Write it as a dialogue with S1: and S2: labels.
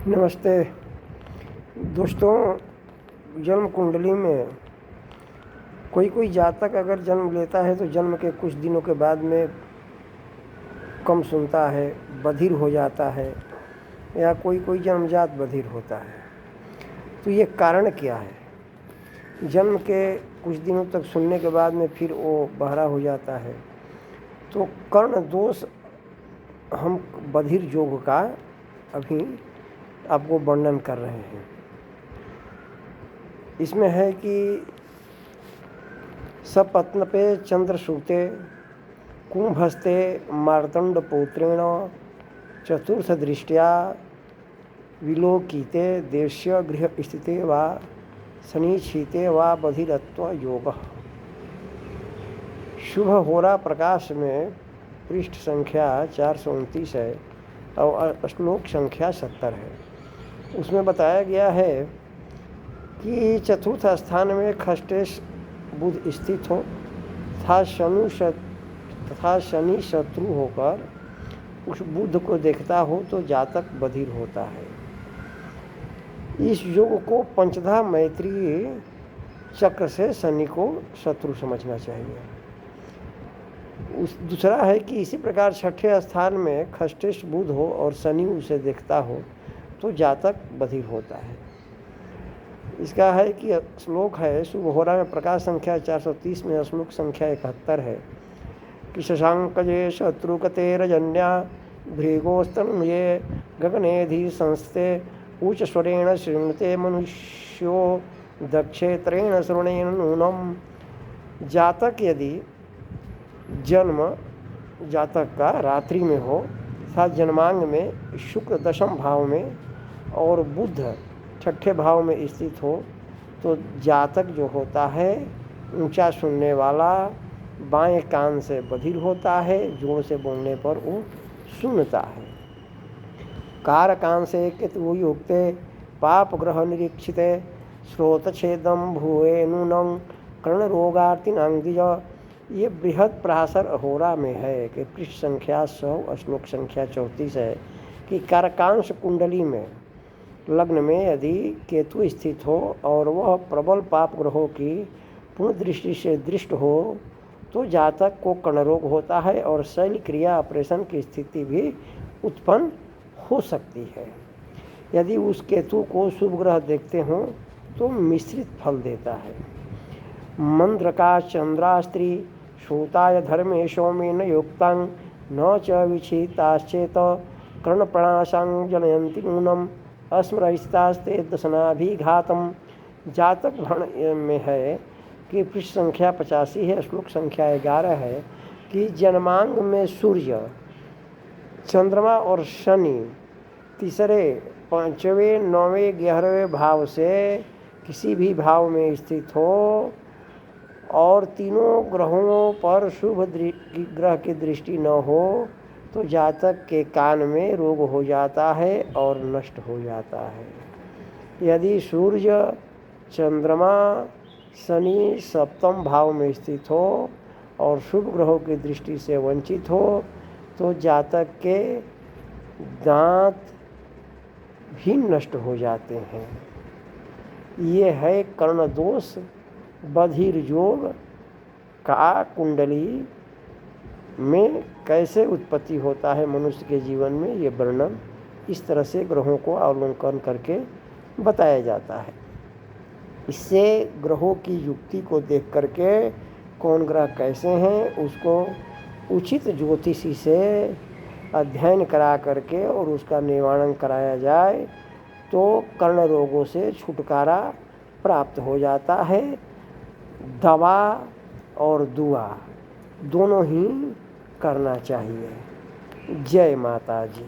S1: नमस्ते दोस्तों। जन्म कुंडली में कोई जातक अगर जन्म लेता है तो जन्म के कुछ दिनों के बाद में कम सुनता है, बधिर हो जाता है, या कोई जन्मजात बधिर होता है। तो ये कारण क्या है? जन्म के कुछ दिनों तक सुनने के बाद में फिर वो बहरा हो जाता है। तो कर्ण दोष हम बधिर योग का अभी आपको वर्णन कर रहे हैं। इसमें है कि सपत्न पे चंद्र सूते कुंभस्ते मार्तंड पौत्रेण चतुर्थ दृष्टिया विलोकिते देश्य गृह स्थिते वा शनिछीते वा बधिरत्व योग। शुभ होरा प्रकाश में पृष्ठ संख्या 429 है और श्लोक संख्या 70 है। उसमें बताया गया है कि चतुर्थ स्थान में खष्टेश बुध स्थित हो तथा शनि शत्रु होकर उस बुध को देखता हो तो जातक बधिर होता है। इस योग को पंचधा मैत्रीय चक्र से शनि को शत्रु समझना चाहिए। दूसरा है कि इसी प्रकार छठे स्थान में खष्टेश बुध हो और शनि उसे देखता हो तो जातक बधिर होता है। इसका है कि श्लोक है शुभ होरा में प्रकाश संख्या 430 में श्लोक संख्या 71 है कि शशांकजे शत्रुकतेरजन्या भृगोस्तन्ये गगनेधि संस्थे उच्च स्वरेण शृण्वते मनुष्यो दक्षेत्रेण श्रवणेन नूनम। जातक यदि जन्म जातक का रात्रि में हो तथा जन्मांग में शुक्र दशम भाव में और बुध छठे भाव में स्थित हो तो जातक जो होता है ऊंचा सुनने वाला, बाएं कान से बधिर होता है, जोर से बोलने पर वो सुनता है। कार कान से केतु युक्ते पाप ग्रह निरीक्षिते स्रोत छेदम भुवे नूनम कर्ण रोगार्तिनांगिज। ये बृहद प्रासर अहोरा में है कि पृष्ठ संख्या 100 श्लोक संख्या 34 है कि कारकांश कुंडली में लग्न में यदि केतु स्थित हो और वह प्रबल पाप ग्रहों की पूर्ण दृष्टि से दृष्ट हो तो जातक को कर्ण रोग होता है और शल्य क्रिया ऑपरेशन की स्थिति भी उत्पन्न हो सकती है। यदि उस केतु को शुभ ग्रह देखते हों तो मिश्रित फल देता है। मंद्र का चंद्रास्त्री श्रोताय धर्मेशो में न युक्तांग न च विचिताश्चेत कर्णप्रणाशांग जनयंति नूनम अस्मरहितास्ते दशनाभिघातम। जातक भण में है कि पृष्ठ संख्या 85 है, श्लोक संख्या 11 है कि जन्मांग में सूर्य, चंद्रमा और शनि तीसरे, पांचवें, 9वें, 11वें भाव से किसी भी भाव में स्थित हो और तीनों ग्रहों पर शुभ ग्रह की दृष्टि न हो तो जातक के कान में रोग हो जाता है और नष्ट हो जाता है। यदि सूर्य, चंद्रमा, शनि सप्तम भाव में स्थित हो और शुभ ग्रहों की दृष्टि से वंचित हो तो जातक के दांत भी नष्ट हो जाते हैं। ये है कर्ण दोष बधिर योग का कुंडली में कैसे उत्पत्ति होता है मनुष्य के जीवन में। ये वर्णन इस तरह से ग्रहों को अवलोकन करके बताया जाता है। इससे ग्रहों की युक्ति को देख करके कौन ग्रह कैसे हैं उसको उचित ज्योतिषी से अध्ययन करा करके और उसका निवारण कराया जाए तो कर्ण रोगों से छुटकारा प्राप्त हो जाता है। दवा और दुआ दोनों ही करना चाहिए। जय माता जी।